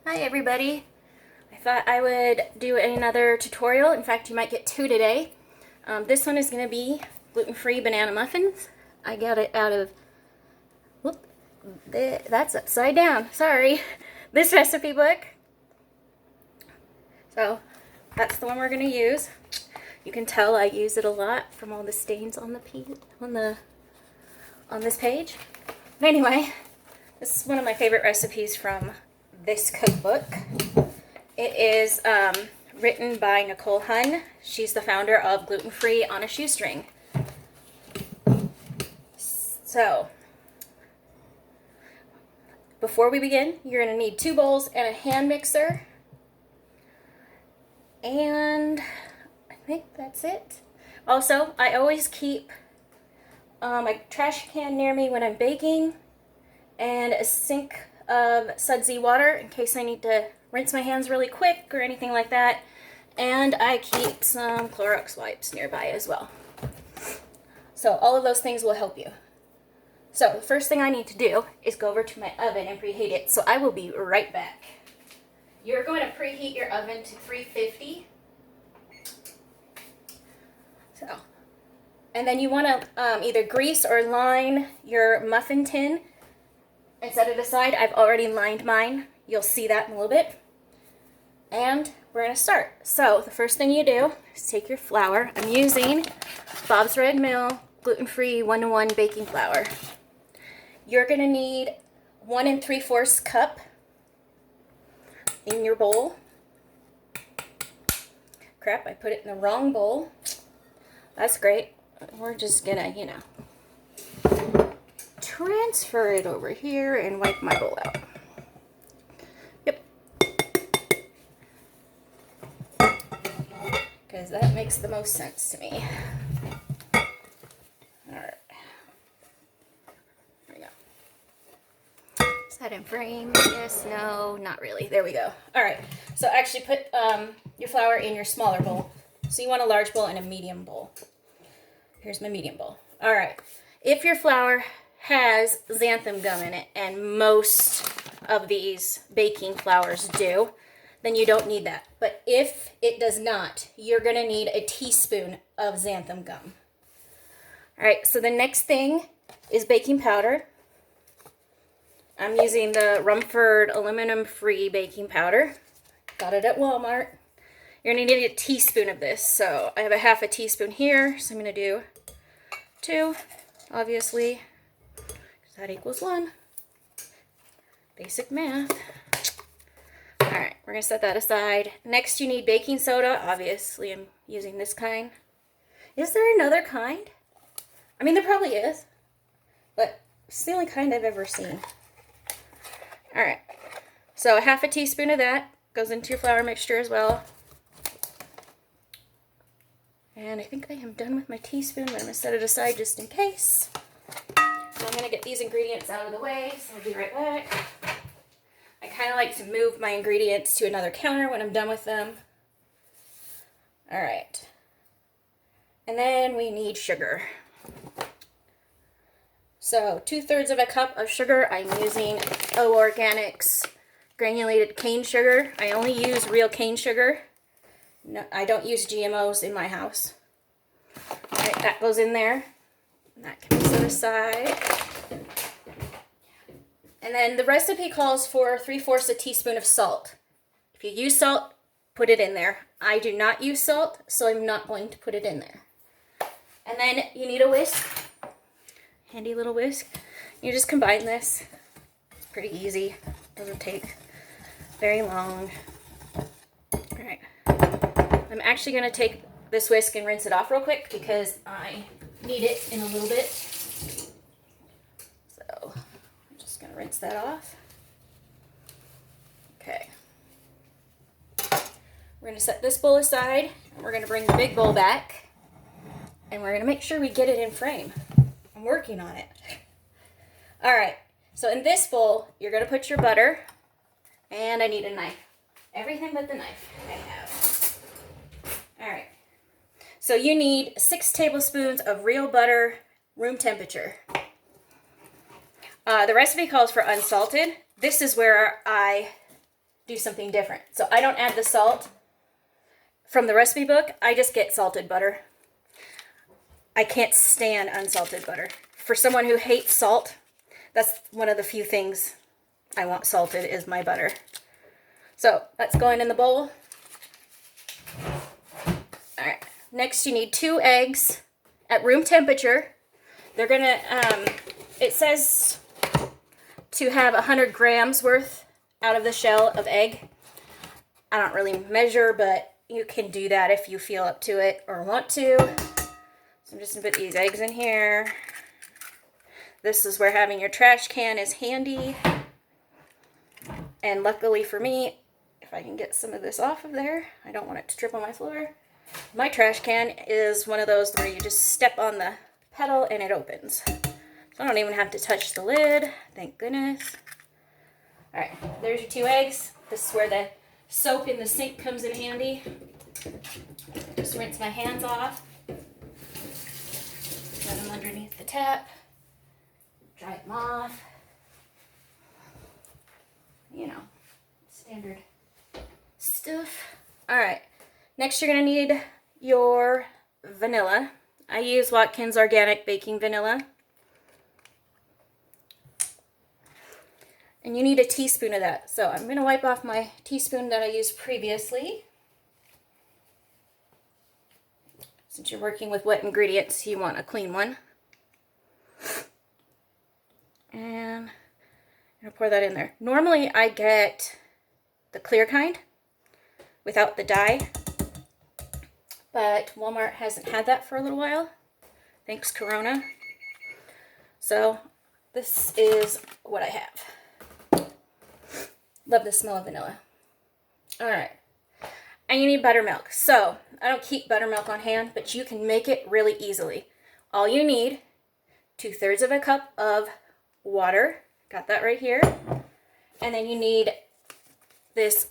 Hi everybody. I thought I would do another tutorial. In fact, you might get two today. This one is going to be gluten-free banana muffins. I got it out of, whoop, that's upside down, sorry, this recipe book. So that's the one we're going to use. You can tell I use it a lot from all the stains on this page. But anyway, this is one of my favorite recipes from this cookbook. It is written by Nicole Hunn. She's the founder of Gluten-Free on a Shoestring. So, before we begin, you're going to need 2 bowls and a hand mixer. And I think that's it. Also, I always keep my trash can near me when I'm baking and a sink of sudsy water in case I need to rinse my hands really quick or anything like that. And I keep some Clorox wipes nearby as well. So all of those things will help you. So the first thing I need to do is go over to my oven and preheat it. So I will be right back. You're going to preheat your oven to 350. So, and then you want to either grease or line your muffin tin and set it aside. I've already lined mine. You'll see that in a little bit. And we're going to start. So the first thing you do is take your flour. I'm using Bob's Red Mill gluten-free 1-to-1 baking flour. You're going to need 1 3/4 cup in your bowl. Crap, I put it in the wrong bowl. That's great. We're just going to, transfer it over here and wipe my bowl out. Yep. Because that makes the most sense to me. Alright. There we go. Is that in frame? Yes, no, not really. There we go. Alright. So actually put your flour in your smaller bowl. So you want a large bowl and a medium bowl. Here's my medium bowl. Alright. If your flour has xanthan gum in it, and most of these baking flours do, then you don't need that. But if it does not, you're going to need a teaspoon of xanthan gum. Alright, so the next thing is baking powder. I'm using the Rumford aluminum-free baking powder. Got it at Walmart. You're going to need a teaspoon of this. So I have a half a teaspoon here, so I'm going to do 2, obviously. That equals 1. Basic math. Alright, we're going to set that aside. Next, you need baking soda. Obviously, I'm using this kind. Is there another kind? I mean, there probably is. But it's the only kind I've ever seen. Alright. So, a half a teaspoon of that goes into your flour mixture as well. And I think I am done with my teaspoon, but I'm going to set it aside just in case. So I'm going to get these ingredients out of the way, so I'll be right back. I kind of like to move my ingredients to another counter when I'm done with them. Alright. And then we need sugar. So 2/3 of a cup of sugar. I'm using O Organics granulated cane sugar. I only use real cane sugar. No, I don't use GMOs in my house. Alright, that goes in there. That can be set aside. And then the recipe calls for 3/4 a teaspoon of salt. If you use salt, put it in there. I do not use salt, so I'm not going to put it in there. And then you need a whisk. Handy little whisk. You just combine this. It's pretty easy. Doesn't take very long. Alright. I'm actually going to take this whisk and rinse it off real quick because I need it in a little bit. So I'm just going to rinse that off. Okay. We're going to set this bowl aside. We're going to bring the big bowl back. And we're going to make sure we get it in frame. I'm working on it. Alright. So in this bowl, you're going to put your butter. And I need a knife. Everything but the knife I have. Alright. So you need 6 tablespoons of real butter, room temperature. The recipe calls for unsalted. This is where I do something different. So I don't add the salt from the recipe book. I just get salted butter. I can't stand unsalted butter. For someone who hates salt, that's one of the few things I want salted is my butter. So that's going in the bowl. All right. Next, you need 2 eggs at room temperature. They're gonna, it says to have 100 grams worth out of the shell of egg. I don't really measure, but you can do that if you feel up to it or want to. So I'm just gonna put these eggs in here. This is where having your trash can is handy. And luckily for me, if I can get some of this off of there, I don't want it to drip on my floor. My trash can is one of those where you just step on the pedal and it opens. So I don't even have to touch the lid. Thank goodness. All right, there's your 2 eggs. This is where the soap in the sink comes in handy. Just rinse my hands off. Put them underneath the tap. Dry them off. You know, standard stuff. All right, next you're gonna need your vanilla. I use Watkins Organic Baking Vanilla. And you need a teaspoon of that. So I'm gonna wipe off my teaspoon that I used previously. Since you're working with wet ingredients, you want a clean one. And I'm gonna pour that in there. Normally I get the clear kind without the dye, but Walmart hasn't had that for a little while. Thanks, Corona. So this is what I have. Love the smell of vanilla. All right, and you need buttermilk. So I don't keep buttermilk on hand, but you can make it really easily. All you need, 2/3 of a cup of water. Got that right here. And then you need this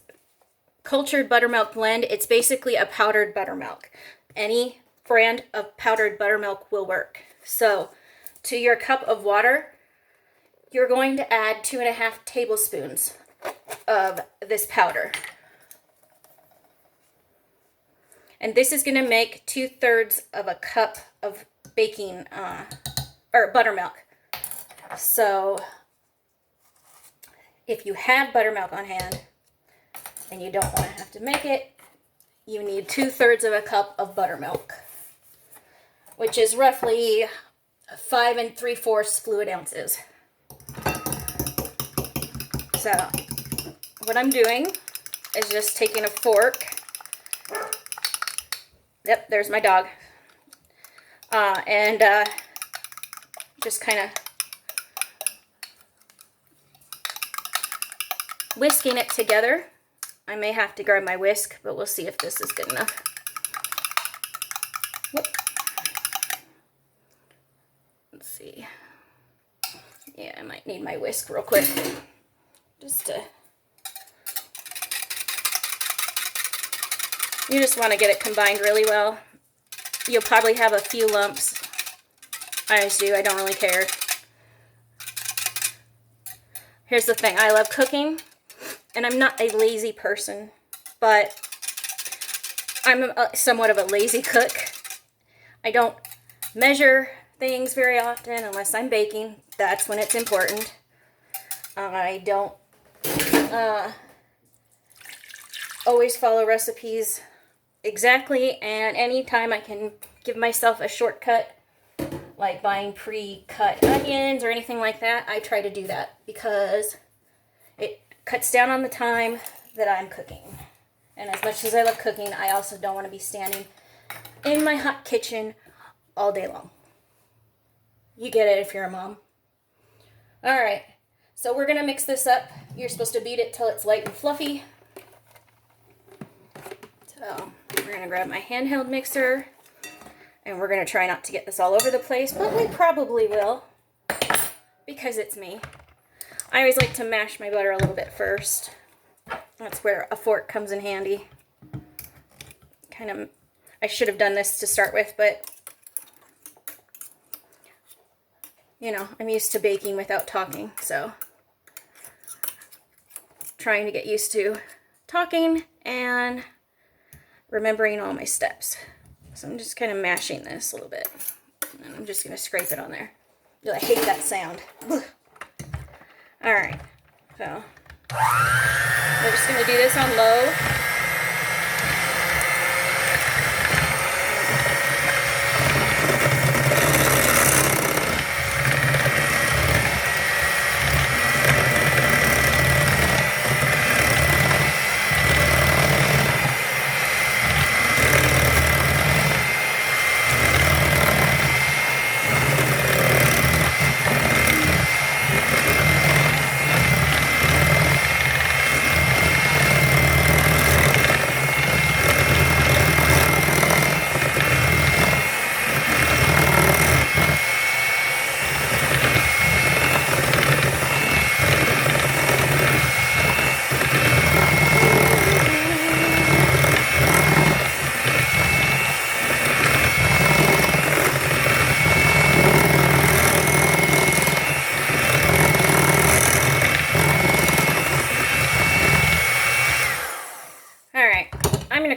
cultured buttermilk blend. It's basically a powdered buttermilk. Any brand of powdered buttermilk will work. So to your cup of water, you're going to add 2.5 tablespoons of this powder. And this is going to make 2/3 of a cup of baking, or buttermilk. So if you have buttermilk on hand and you don't want to have to make it, you need 2/3 of a cup of buttermilk, which is roughly 5 3/4 fluid ounces. So what I'm doing is just taking a fork. Yep, there's my dog. And just kind of whisking it together. I may have to grab my whisk, but we'll see if this is good enough. Whoop. Let's see. Yeah, I might need my whisk real quick. Just to... You just want to get it combined really well. You'll probably have a few lumps. I always do. I don't really care. Here's the thing. I love cooking. And I'm not a lazy person, but I'm somewhat of a lazy cook. I don't measure things very often unless I'm baking. That's when it's important. I don't always follow recipes exactly, and anytime I can give myself a shortcut, like buying pre-cut onions or anything like that, I try to do that because it cuts down on the time that I'm cooking. And as much as I love cooking, I also don't want to be standing in my hot kitchen all day long. You get it if you're a mom. All right, so we're going to mix this up. You're supposed to beat it till it's light and fluffy. So we're going to grab my handheld mixer, and we're going to try not to get this all over the place, but we probably will because it's me. I always like to mash my butter a little bit first. That's where a fork comes in handy. I should have done this to start with, but you know, I'm used to baking without talking, so trying to get used to talking and remembering all my steps. So I'm just kind of mashing this a little bit. And I'm just going to scrape it on there. I hate that sound. Alright, so we're just going to do this on low.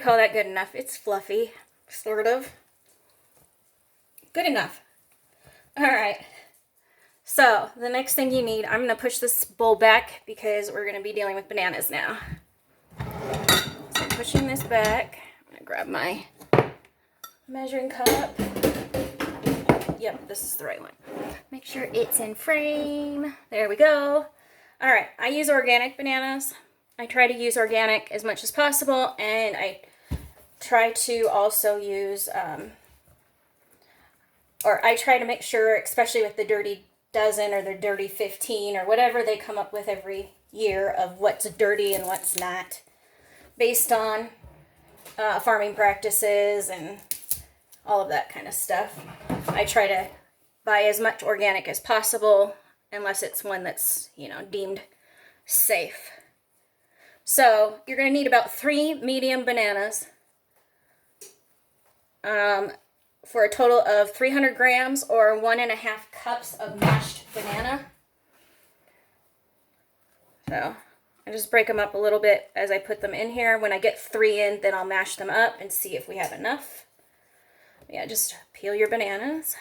Call that good enough. It's fluffy, sort of. Good enough. All right. So the next thing you need, I'm going to push this bowl back because we're going to be dealing with bananas now. So I'm pushing this back. I'm going to grab my measuring cup. Yep, this is the right one. Make sure it's in frame. There we go. All right. I use organic bananas. I try to use organic as much as possible, and I try to also use, or I try to make sure, especially with the Dirty Dozen or the Dirty 15 or whatever they come up with every year of what's dirty and what's not, based on farming practices and all of that kind of stuff. I try to buy as much organic as possible, unless it's one that's, you know, deemed safe. So you're going to need about 3 medium bananas for a total of 300 grams or 1.5 cups of mashed banana. So I just break them up a little bit as I put them in here. When I get 3 in, then I'll mash them up and see if we have enough. Yeah, just peel your bananas.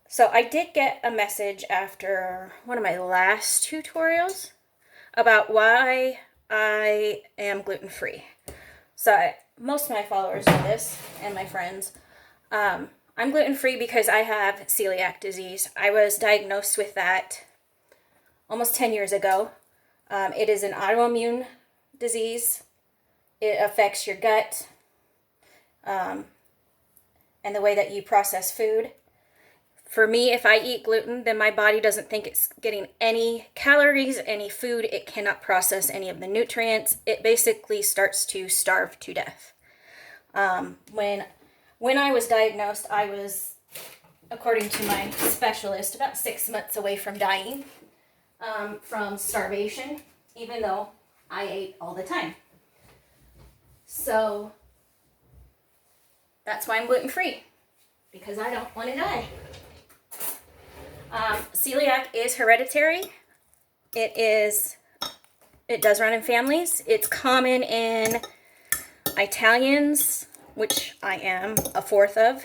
So I did get a message after one of my last tutorials about why I am gluten-free. So most of my followers know this, and my friends. I'm gluten-free because I have celiac disease. I was diagnosed with that almost 10 years ago. It is an autoimmune disease. It affects your gut and the way that you process food. For me, if I eat gluten, then my body doesn't think it's getting any calories, any food. It cannot process any of the nutrients. It basically starts to starve to death. When I was diagnosed, I was, according to my specialist, about 6 months away from dying from starvation, even though I ate all the time. So that's why I'm gluten-free, because I don't want to die. Celiac is hereditary. It does run in families. It's common in Italians, which I am a fourth of,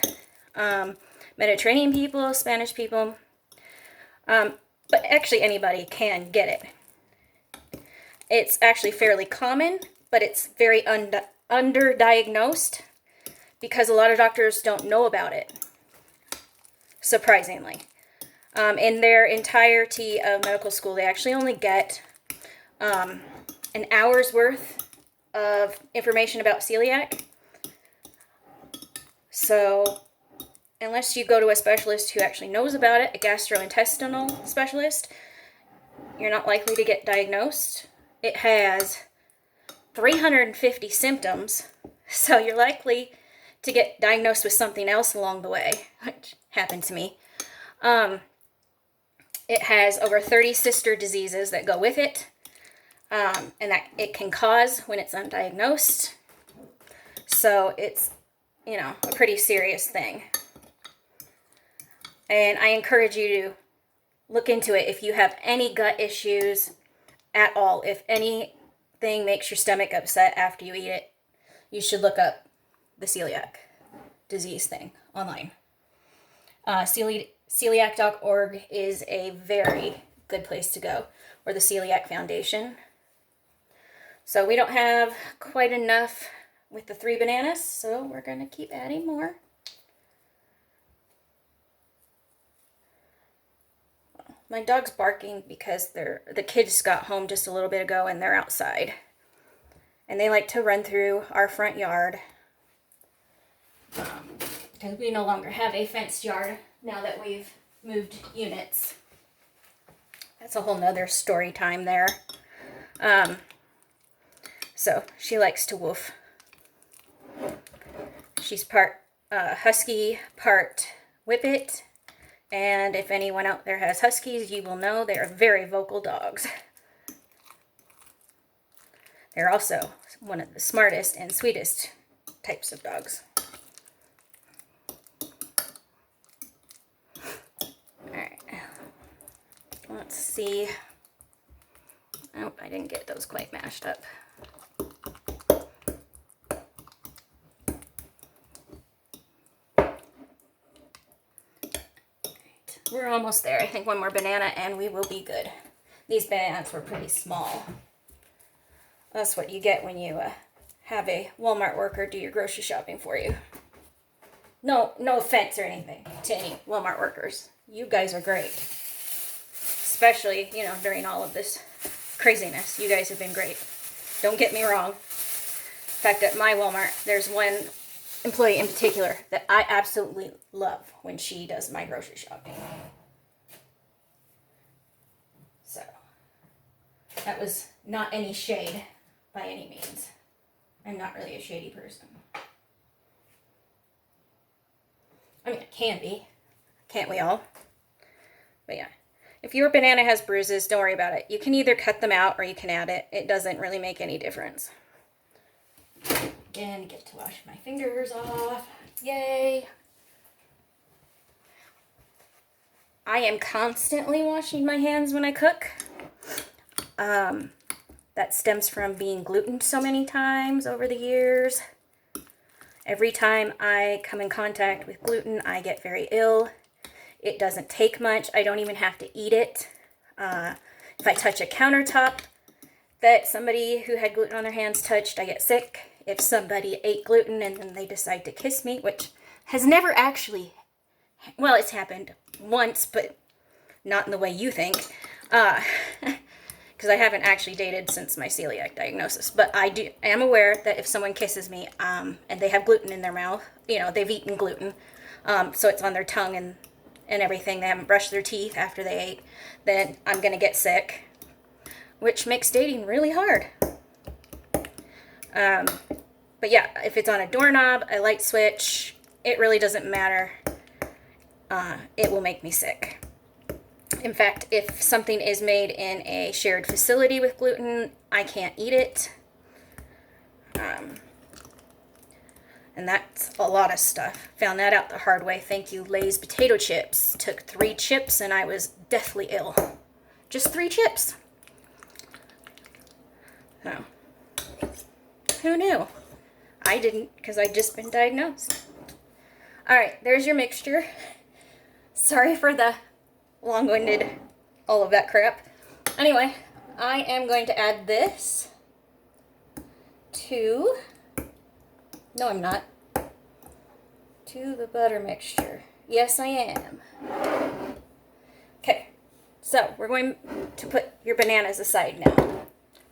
Mediterranean people, Spanish people, but actually anybody can get it. It's actually fairly common, but it's very underdiagnosed because a lot of doctors don't know about it, surprisingly. In their entirety of medical school, they actually only get an hour's worth of information about celiac. So unless you go to a specialist who actually knows about it, a gastrointestinal specialist, you're not likely to get diagnosed. It has 350 symptoms, so you're likely to get diagnosed with something else along the way, which happened to me. It has over 30 sister diseases that go with it, and that it can cause when it's undiagnosed. So it's, you know, a pretty serious thing. And I encourage you to look into it if you have any gut issues, at all. If anything makes your stomach upset after you eat it, you should look up the celiac disease thing online. Celiac.org is a very good place to go, or the Celiac Foundation. So we don't have quite enough with the 3 bananas, so we're going to keep adding more. My dog's barking because the kids got home just a little bit ago and they're outside. And they like to run through our front yard. Because we no longer have a fenced yard now that we've moved units. That's a whole nother story time there. So she likes to woof. She's part husky, part whippet. And if anyone out there has huskies, you will know they are very vocal dogs. They're also one of the smartest and sweetest types of dogs. Alright. Let's see. Oh, I didn't get those quite mashed up. We're almost there. I think one more banana and we will be good. These bananas were pretty small. That's what you get when you have a Walmart worker do your grocery shopping for you. No offense or anything to any Walmart workers. You guys are great. Especially, during all of this craziness. You guys have been great. Don't get me wrong. In fact, at my Walmart, there's one employee in particular that I absolutely love when she does my grocery shopping. So, that was not any shade by any means. I'm not really a shady person. I mean, it can be. Can't we all? But yeah. If your banana has bruises, don't worry about it. You can either cut them out or you can add it. It doesn't really make any difference. Again, get to wash my fingers off. Yay! I am constantly washing my hands when I cook. That stems from being glutened so many times over the years. Every time I come in contact with gluten, I get very ill. It doesn't take much. I don't even have to eat it. If I touch a countertop that somebody who had gluten on their hands touched, I get sick. If somebody ate gluten and then they decide to kiss me, which has never actually, well, it's happened once, but not in the way you think, because I haven't actually dated since my celiac diagnosis. But I am aware that if someone kisses me and they have gluten in their mouth, they've eaten gluten, so it's on their tongue and everything, they haven't brushed their teeth after they ate, then I'm going to get sick, which makes dating really hard. But yeah, if it's on a doorknob, a light switch, it really doesn't matter. It will make me sick. In fact, if something is made in a shared facility with gluten, I can't eat it. And that's a lot of stuff. Found that out the hard way. Thank you, Lay's potato chips. Took 3 chips and I was deathly ill. Just 3 chips. So, who knew? I didn't, because I'd just been diagnosed. Alright, there's your mixture. Sorry for the long-winded, all of that crap. Anyway, I am going to add this to, no I'm not, to the butter mixture. Yes, I am. Okay, so we're going to put your bananas aside now.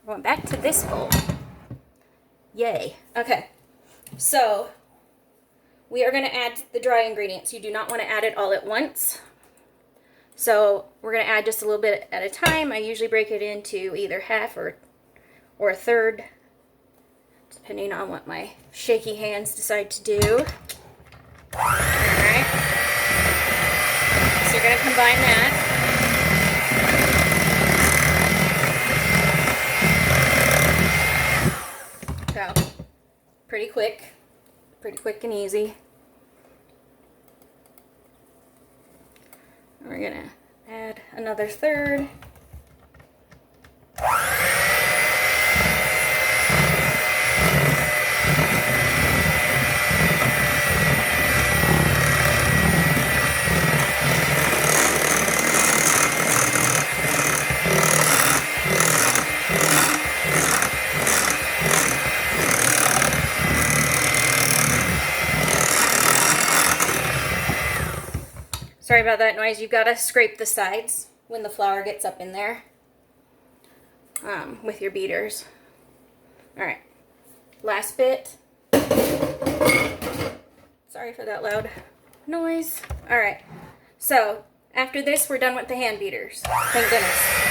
We're going back to this bowl. Yay. Okay, so we are going to add the dry ingredients. You do not want to add it all at once. So we're going to add just a little bit at a time. I usually break it into either half or a third, depending on what my shaky hands decide to do. Alright. So you're going to combine that. So, pretty quick and easy. We're going to add another third. Sorry about that noise. You've got to scrape the sides when the flour gets up in there with your beaters. All right, last bit. Sorry for that loud noise. All right, so after this, we're done with the hand beaters. Thank goodness.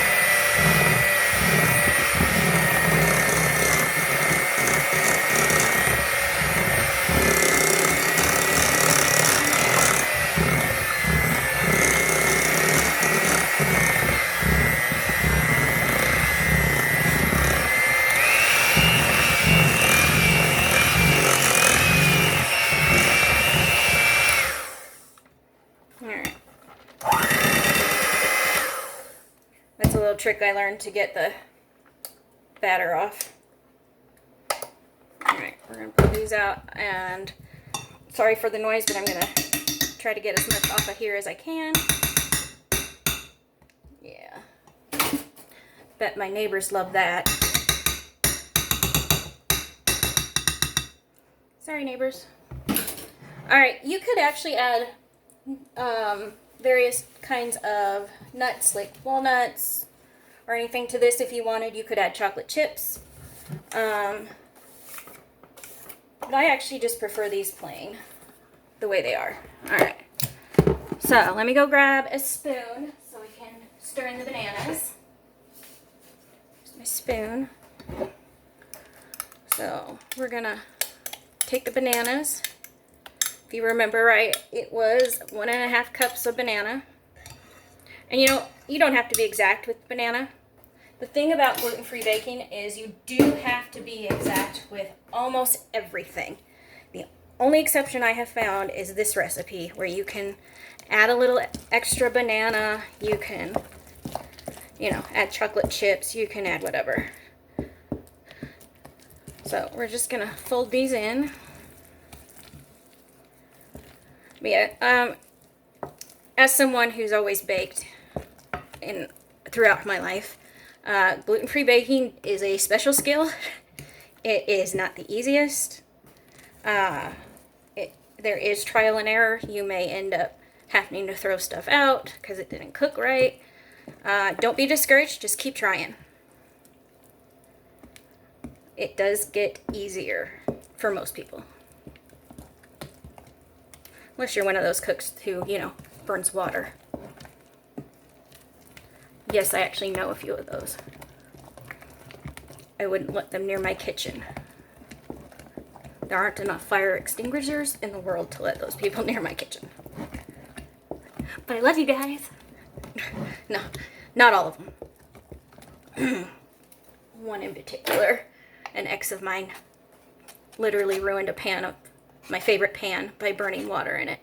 That's a little trick I learned to get the batter off. Alright, we're going to pull these out, and sorry for the noise, but I'm going to try to get as much off of here as I can. Yeah. Bet my neighbors love that. Sorry, neighbors. Alright, you could actually add various kinds of nuts like walnuts or anything to this if you wanted. You could add chocolate chips. But I actually just prefer these plain the way they are. Alright. So let me go grab a spoon so we can stir in the bananas. Here's my spoon. So we're gonna take the bananas. If you remember right, it was 1.5 cups of banana. And you know, you don't have to be exact with banana. The thing about gluten-free baking is you do have to be exact with almost everything. The only exception I have found is this recipe, where you can add a little extra banana, you can, you know, add chocolate chips, you can add whatever. So we're just gonna fold these in. But yeah, as someone who's always baked throughout my life, gluten-free baking is a special skill. It is not the easiest. There is trial and error. You may end up having to throw stuff out because it didn't cook right. Don't be discouraged. Just keep trying. It does get easier for most people. Unless you're one of those cooks who, you know, burns water. Yes, I actually know a few of those. I wouldn't let them near my kitchen. There aren't enough fire extinguishers in the world to let those people near my kitchen. But I love you guys. No, not all of them. One in particular, an ex of mine, literally ruined a pan of my favorite pan by burning water in it.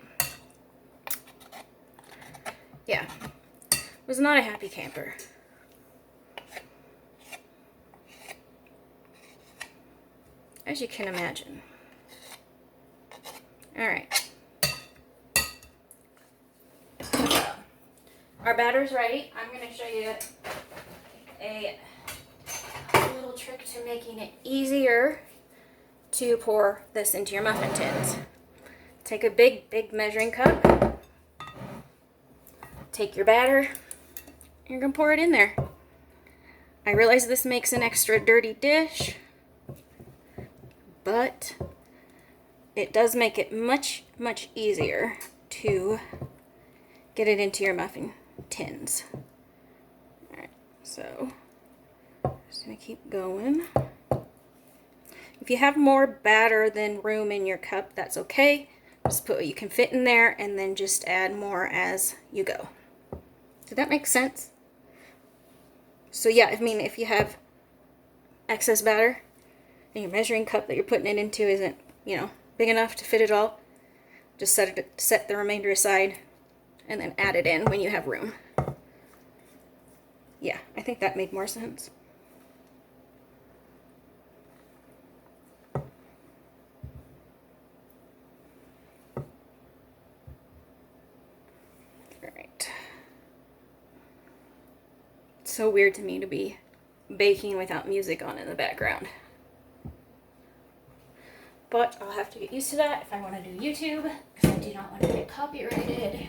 Yeah, was not a happy camper. As you can imagine. Alright. So, our batter's ready. I'm going to show you a little trick to making it easier to pour this into your muffin tins. Take a big measuring cup. Take your batter. You're going to pour it in there. I realize this makes an extra dirty dish, but it does make it much easier to get it into your muffin tins. Alright, so just going to keep going. If you have more batter than room in your cup, that's okay. Just put what you can fit in there and then just add more as you go. Did that make sense? So yeah, I mean, if you have excess batter and your measuring cup that you're putting it into isn't, you know, big enough to fit it all, just set the remainder aside and then add it in when you have room. Yeah, I think that made more sense. Alright. It's so weird to me to be baking without music on in the background. But I'll have to get used to that if I want to do YouTube, because I do not want to get copyrighted.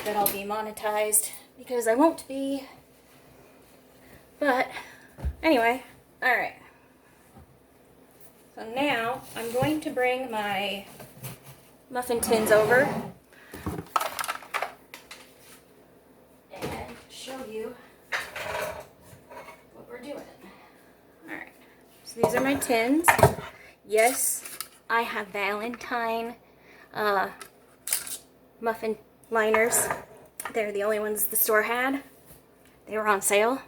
that I'll be monetized, because I won't be. But anyway, all right. So now I'm going to bring my muffin tins over and show you what we're doing. All right. So these are my tins. Yes, I have Valentine muffin liners. They're the only ones the store had. They were on sale.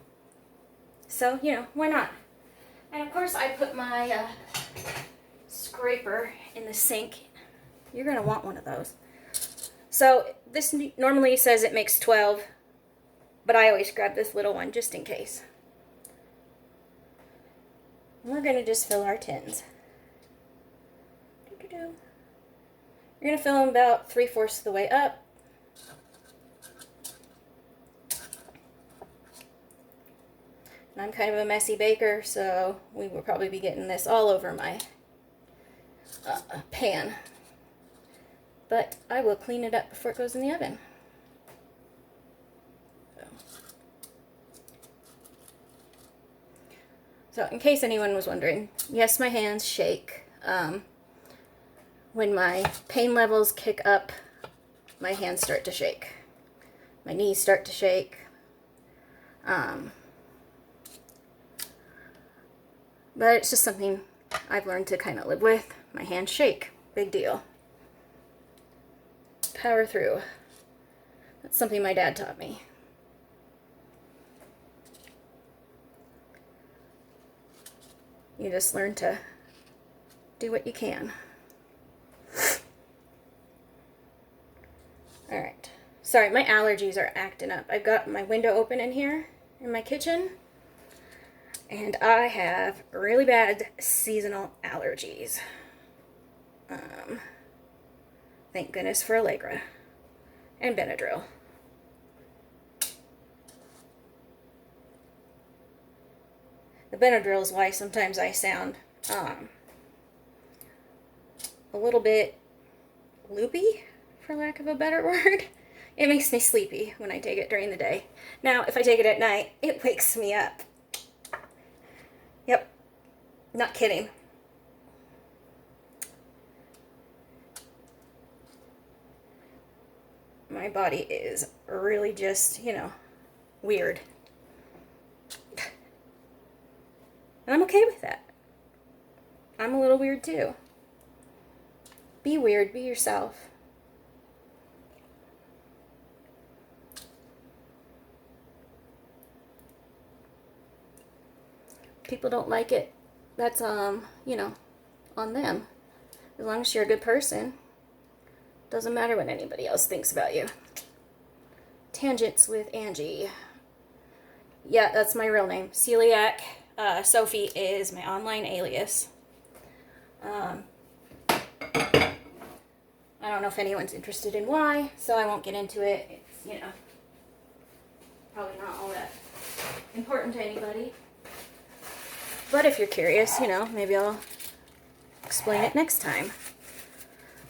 So, you know, why not? And of course I put my scraper in the sink. You're going to want one of those. So this normally says it makes 12, but I always grab this little one just in case. We're going to just fill our tins. You're going to fill them about 3/4 of the way up. And I'm kind of a messy baker, so we will probably be getting this all over my pan. But I will clean it up before it goes in the oven. So in case anyone was wondering, yes, my hands shake. When my pain levels kick up, my hands start to shake. My knees start to shake. But it's just something I've learned to kind of live with. My hands shake. Big deal. Power through. That's something my dad taught me. You just learn to do what you can. Alright. Sorry, my allergies are acting up. I've got my window open in here in my kitchen. And I have really bad seasonal allergies. Thank goodness for Allegra and Benadryl. The Benadryl is why sometimes I sound a little bit loopy, for lack of a better word. It makes me sleepy when I take it during the day. Now, if I take it at night, it wakes me up. Yep, not kidding. My body is really just, you know, weird. And I'm okay with that. I'm a little weird too. Be weird, be yourself. People don't like it, that's, you know, on them. As long as you're a good person, doesn't matter what anybody else thinks about you. Tangents with Angie. Yeah, that's my real name. Celiac. Sophie is my online alias. I don't know if anyone's interested in why, so I won't get into it. It's, you know, probably not all that important to anybody. But if you're curious, you know, maybe I'll explain it next time.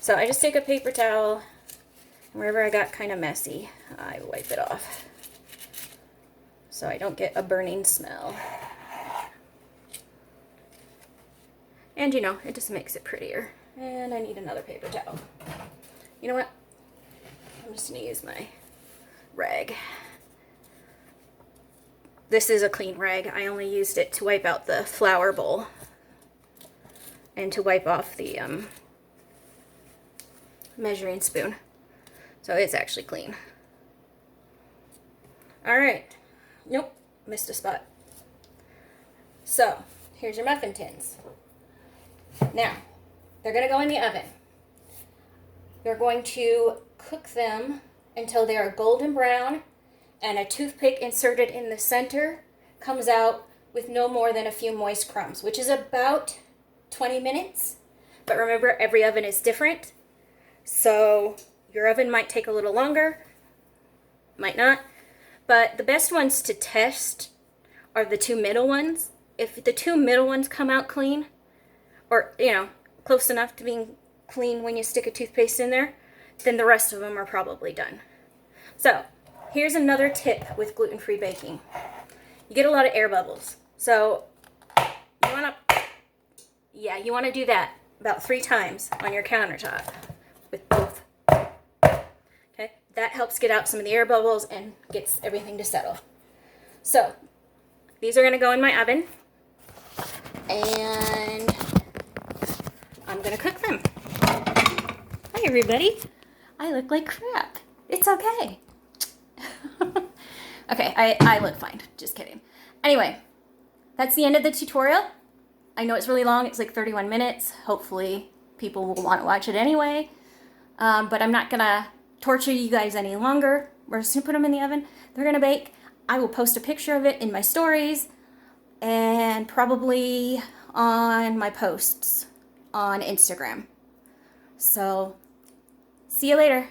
So I just take a paper towel, and wherever I got kind of messy, I wipe it off so I don't get a burning smell. And, you know, it just makes it prettier. And I need another paper towel. You know what? I'm just going to use my rag. This is a clean rag. I only used it to wipe out the flour bowl and to wipe off the measuring spoon. So it's actually clean. Alright. Nope, missed a spot. So, here's your muffin tins. Now, they're going to go in the oven. You're going to cook them until they are golden brown, and a toothpick inserted in the center comes out with no more than a few moist crumbs, which is about 20 minutes. But remember, every oven is different. So your oven might take a little longer, might not. But the best ones to test are the two middle ones. If the two middle ones come out clean, or, you know, close enough to being clean when you stick a toothpaste in there, then the rest of them are probably done. So here's another tip with gluten-free baking. You get a lot of air bubbles. So you want to do that about 3 times on your countertop with both. Okay, that helps get out some of the air bubbles and gets everything to settle. So these are going to go in my oven, and I'm going to cook them. Hi everybody. I look like crap. It's okay. Okay, I look fine. Just kidding. Anyway, that's the end of the tutorial. I know it's really long. It's like 31 minutes. Hopefully people will want to watch it anyway. But I'm not going to torture you guys any longer. We're just going to put them in the oven. They're going to bake. I will post a picture of it in my stories and probably on my posts on Instagram. So, see you later.